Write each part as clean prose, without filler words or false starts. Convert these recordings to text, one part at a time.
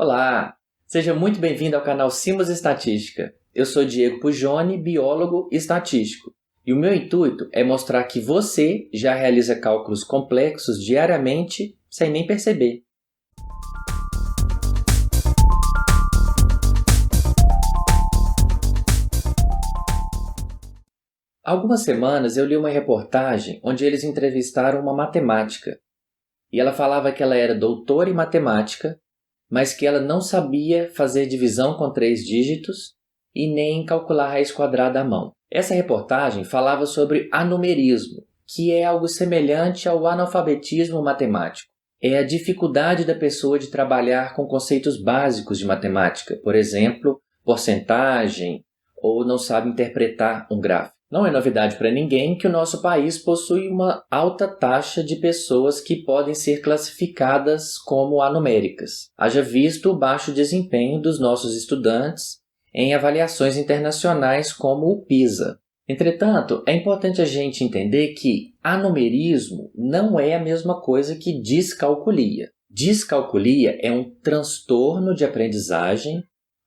Olá, seja muito bem-vindo ao canal Simbos Estatística. Eu sou Diego Pugione, biólogo e estatístico, e o meu intuito é mostrar que você já realiza cálculos complexos diariamente sem nem perceber. Há algumas semanas eu li uma reportagem onde eles entrevistaram uma matemática, e ela falava que ela era doutora em matemática, mas que ela não sabia fazer divisão com 3 dígitos e nem calcular a raiz quadrada à mão. Essa reportagem falava sobre anumerismo, que é algo semelhante ao analfabetismo matemático. É a dificuldade da pessoa de trabalhar com conceitos básicos de matemática, por exemplo, porcentagem, ou não sabe interpretar um gráfico. Não é novidade para ninguém que o nosso país possui uma alta taxa de pessoas que podem ser classificadas como anuméricas. Haja visto o baixo desempenho dos nossos estudantes em avaliações internacionais como o PISA. Entretanto, é importante a gente entender que anumerismo não é a mesma coisa que discalculia. Discalculia é um transtorno de aprendizagem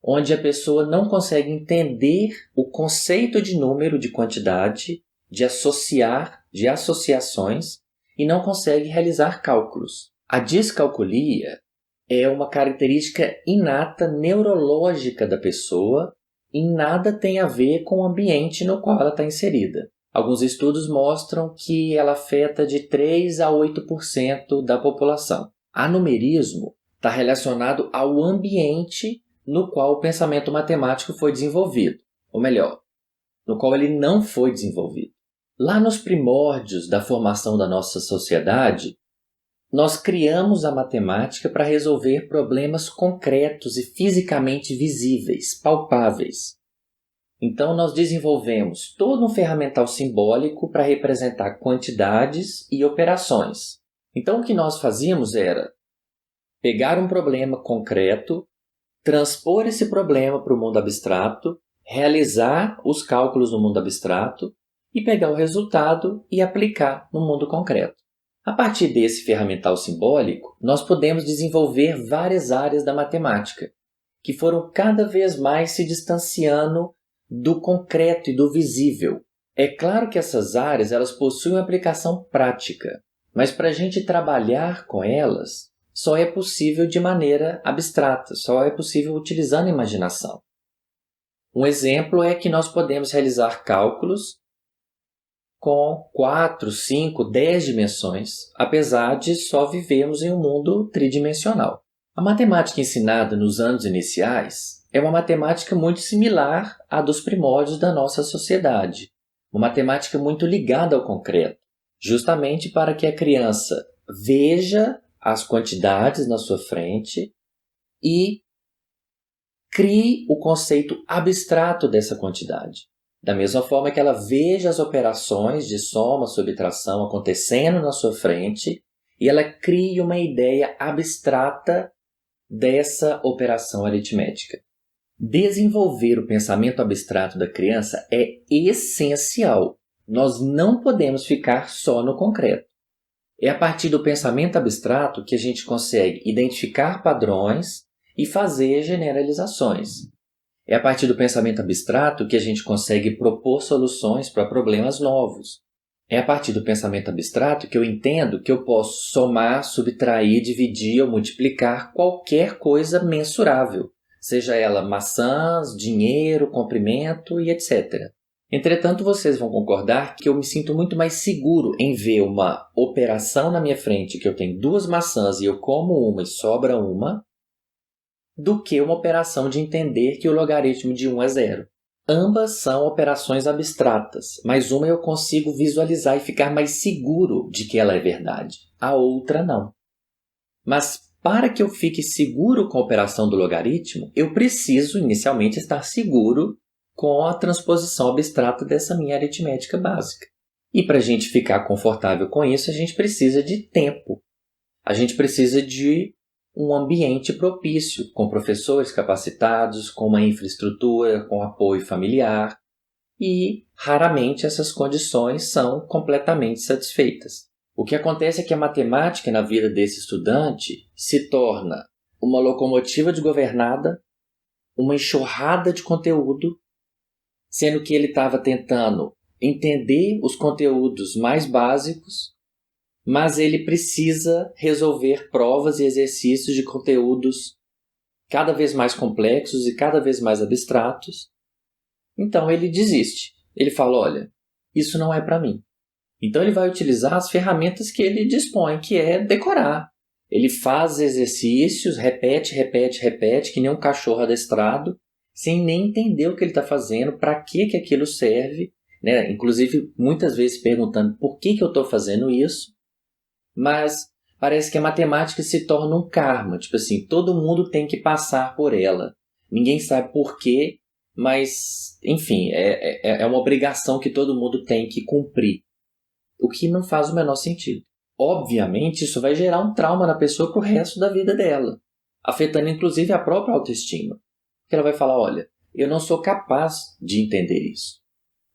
onde a pessoa não consegue entender o conceito de número, de quantidade, de associar, de associações, e não consegue realizar cálculos. A discalculia é uma característica inata neurológica da pessoa e nada tem a ver com o ambiente no qual ela está inserida. Alguns estudos mostram que ela afeta de 3 a 8% da população. Anumerismo está relacionado ao ambiente no qual o pensamento matemático foi desenvolvido, ou melhor, no qual ele não foi desenvolvido. Lá nos primórdios da formação da nossa sociedade, nós criamos a matemática para resolver problemas concretos e fisicamente visíveis, palpáveis. Então, nós desenvolvemos todo um ferramental simbólico para representar quantidades e operações. Então, o que nós fazíamos era pegar um problema concreto, transpor esse problema para o mundo abstrato, realizar os cálculos no mundo abstrato e pegar o resultado e aplicar no mundo concreto. A partir desse ferramental simbólico, nós podemos desenvolver várias áreas da matemática, que foram cada vez mais se distanciando do concreto e do visível. É claro que essas áreas elas possuem uma aplicação prática, mas para a gente trabalhar com elas, só é possível de maneira abstrata, só é possível utilizando a imaginação. Um exemplo é que nós podemos realizar cálculos com 4, 5, 10 dimensões, apesar de só vivermos em um mundo tridimensional. A matemática ensinada nos anos iniciais é uma matemática muito similar à dos primórdios da nossa sociedade, uma matemática muito ligada ao concreto, justamente para que a criança veja as quantidades na sua frente e crie o conceito abstrato dessa quantidade. Da mesma forma que ela veja as operações de soma, subtração acontecendo na sua frente e ela crie uma ideia abstrata dessa operação aritmética. Desenvolver o pensamento abstrato da criança é essencial. Nós não podemos ficar só no concreto. É a partir do pensamento abstrato que a gente consegue identificar padrões e fazer generalizações. É a partir do pensamento abstrato que a gente consegue propor soluções para problemas novos. É a partir do pensamento abstrato que eu entendo que eu posso somar, subtrair, dividir ou multiplicar qualquer coisa mensurável, seja ela maçãs, dinheiro, comprimento e etc. Entretanto, vocês vão concordar que eu me sinto muito mais seguro em ver uma operação na minha frente que eu tenho 2 maçãs e eu como uma e sobra uma, do que uma operação de entender que o logaritmo de 1 é 0. Ambas são operações abstratas, mas uma eu consigo visualizar e ficar mais seguro de que ela é verdade. A outra não. Mas para que eu fique seguro com a operação do logaritmo, eu preciso inicialmente estar seguro com a transposição abstrata dessa minha aritmética básica. E para a gente ficar confortável com isso, a gente precisa de tempo. A gente precisa de um ambiente propício, com professores capacitados, com uma infraestrutura, com apoio familiar. E, raramente, essas condições são completamente satisfeitas. O que acontece é que a matemática na vida desse estudante se torna uma locomotiva desgovernada, uma enxurrada de conteúdo, sendo que ele estava tentando entender os conteúdos mais básicos, mas ele precisa resolver provas e exercícios de conteúdos cada vez mais complexos e cada vez mais abstratos. Então ele desiste. Ele fala, olha, isso não é para mim. Então ele vai utilizar as ferramentas que ele dispõe, que é decorar. Ele faz exercícios, repete, que nem um cachorro adestrado, sem nem entender o que ele está fazendo, para que aquilo serve, né? Inclusive muitas vezes perguntando por que eu estou fazendo isso, mas parece que a matemática se torna um karma, tipo assim, todo mundo tem que passar por ela. Ninguém sabe por quê, mas, enfim, é uma obrigação que todo mundo tem que cumprir, o que não faz o menor sentido. Obviamente, isso vai gerar um trauma na pessoa para o resto da vida dela, afetando inclusive a própria autoestima. Porque ela vai falar, olha, eu não sou capaz de entender isso.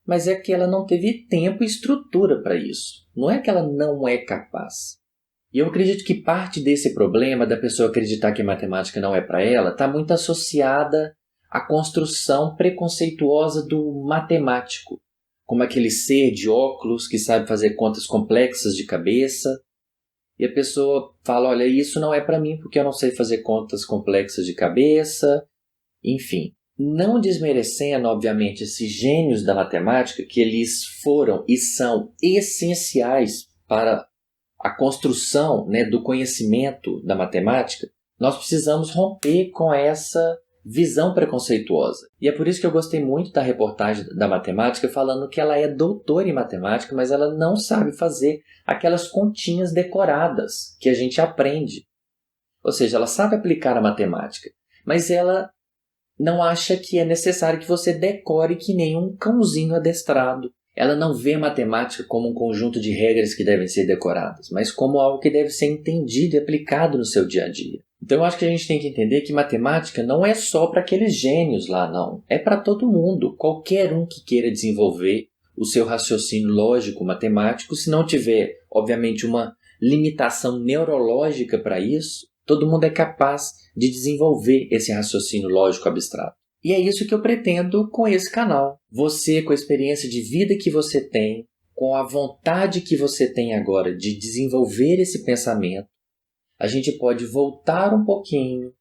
Mas é que ela não teve tempo e estrutura para isso. Não é que ela não é capaz. E eu acredito que parte desse problema da pessoa acreditar que a matemática não é para ela está muito associada à construção preconceituosa do matemático, como aquele ser de óculos que sabe fazer contas complexas de cabeça. E a pessoa fala, olha, isso não é para mim porque eu não sei fazer contas complexas de cabeça. Enfim, não desmerecendo, obviamente, esses gênios da matemática, que eles foram e são essenciais para a construção, né, do conhecimento da matemática, nós precisamos romper com essa visão preconceituosa. E é por isso que eu gostei muito da reportagem da matemática falando que ela é doutora em matemática, mas ela não sabe fazer aquelas continhas decoradas que a gente aprende. Ou seja, ela sabe aplicar a matemática, mas ela não acha que é necessário que você decore que nem um cãozinho adestrado. Ela não vê matemática como um conjunto de regras que devem ser decoradas, mas como algo que deve ser entendido e aplicado no seu dia a dia. Então eu acho que a gente tem que entender que matemática não é só para aqueles gênios lá, não. É para todo mundo, qualquer um que queira desenvolver o seu raciocínio lógico matemático, se não tiver, obviamente, uma limitação neurológica para isso, todo mundo é capaz de desenvolver esse raciocínio lógico abstrato. E é isso que eu pretendo com esse canal. Você, com a experiência de vida que você tem, com a vontade que você tem agora de desenvolver esse pensamento, a gente pode voltar um pouquinho,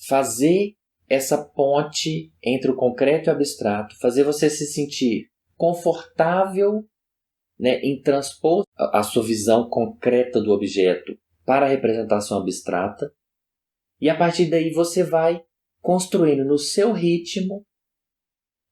fazer essa ponte entre o concreto e o abstrato, fazer você se sentir confortável, né, em transpor a sua visão concreta do objeto para a representação abstrata, e a partir daí você vai construindo no seu ritmo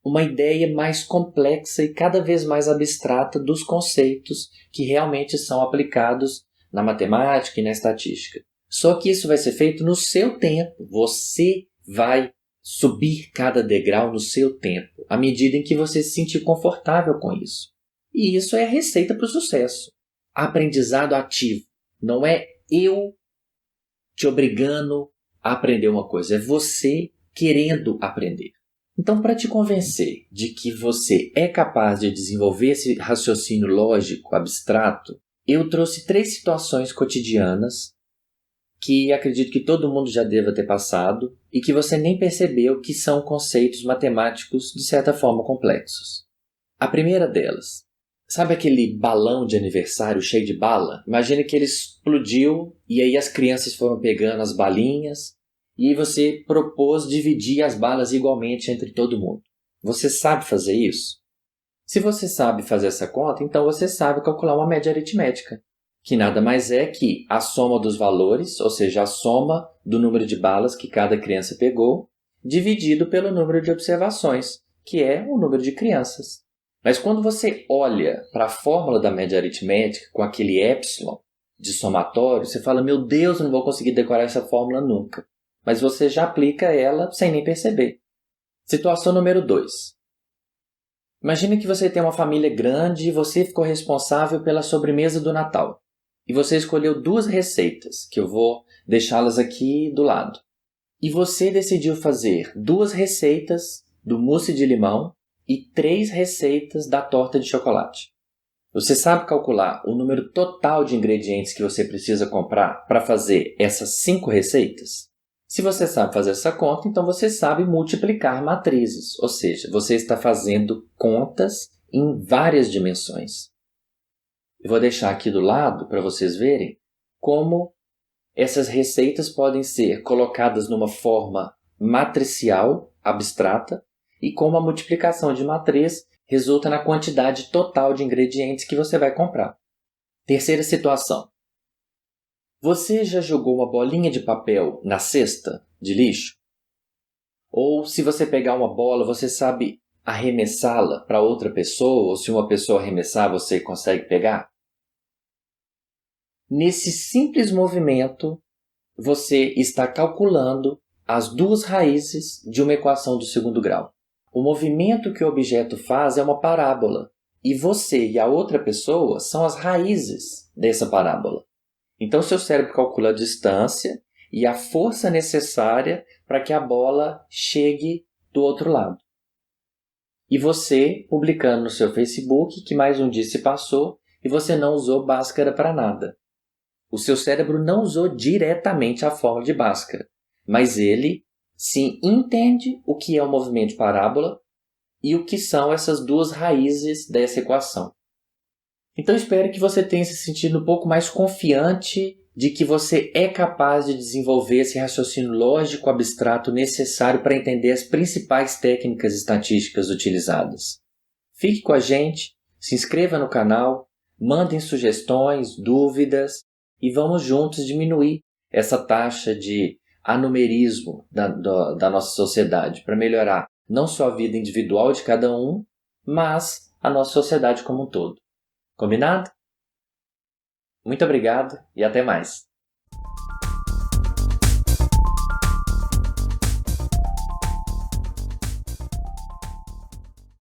uma ideia mais complexa e cada vez mais abstrata dos conceitos que realmente são aplicados na matemática e na estatística. Só que isso vai ser feito no seu tempo. Você vai subir cada degrau no seu tempo, à medida em que você se sentir confortável com isso. E isso é a receita para o sucesso. Aprendizado ativo. Não é eu te obrigando a aprender uma coisa, é você querendo aprender. Então, para te convencer de que você é capaz de desenvolver esse raciocínio lógico abstrato, eu trouxe 3 situações cotidianas que acredito que todo mundo já deva ter passado e que você nem percebeu que são conceitos matemáticos de certa forma complexos. A primeira delas, sabe aquele balão de aniversário cheio de bala? Imagina que ele explodiu e aí as crianças foram pegando as balinhas e aí você propôs dividir as balas igualmente entre todo mundo. Você sabe fazer isso? Se você sabe fazer essa conta, então você sabe calcular uma média aritmética, que nada mais é que a soma dos valores, ou seja, a soma do número de balas que cada criança pegou, dividido pelo número de observações, que é o número de crianças. Mas quando você olha para a fórmula da média aritmética com aquele epsilon de somatório, você fala, meu Deus, eu não vou conseguir decorar essa fórmula nunca. Mas você já aplica ela sem nem perceber. Situação número 2. Imagina que você tem uma família grande e você ficou responsável pela sobremesa do Natal. E você escolheu 2 receitas, que eu vou deixá-las aqui do lado. E você decidiu fazer 2 receitas do mousse de limão e 3 receitas da torta de chocolate. Você sabe calcular o número total de ingredientes que você precisa comprar para fazer essas 5 receitas? Se você sabe fazer essa conta, então você sabe multiplicar matrizes, ou seja, você está fazendo contas em várias dimensões. Eu vou deixar aqui do lado para vocês verem como essas receitas podem ser colocadas numa forma matricial, abstrata, e como a multiplicação de matriz resulta na quantidade total de ingredientes que você vai comprar. Terceira situação. Você já jogou uma bolinha de papel na cesta de lixo? Ou se você pegar uma bola, você sabe arremessá-la para outra pessoa? Ou se uma pessoa arremessar, você consegue pegar? Nesse simples movimento, você está calculando as duas raízes de uma equação do segundo grau. O movimento que o objeto faz é uma parábola, e você e a outra pessoa são as raízes dessa parábola. Então, seu cérebro calcula a distância e a força necessária para que a bola chegue do outro lado. E você, publicando no seu Facebook, que mais um dia se passou e você não usou Bhaskara para nada. O seu cérebro não usou diretamente a fórmula de Bhaskara, mas ele sim entende o que é um movimento de parábola e o que são essas duas raízes dessa equação. Então espero que você tenha se sentido um pouco mais confiante de que você é capaz de desenvolver esse raciocínio lógico abstrato necessário para entender as principais técnicas estatísticas utilizadas. Fique com a gente, se inscreva no canal, mandem sugestões, dúvidas e vamos juntos diminuir essa taxa de anumerismo da nossa sociedade para melhorar não só a vida individual de cada um, mas a nossa sociedade como um todo. Combinado? Muito obrigado e até mais!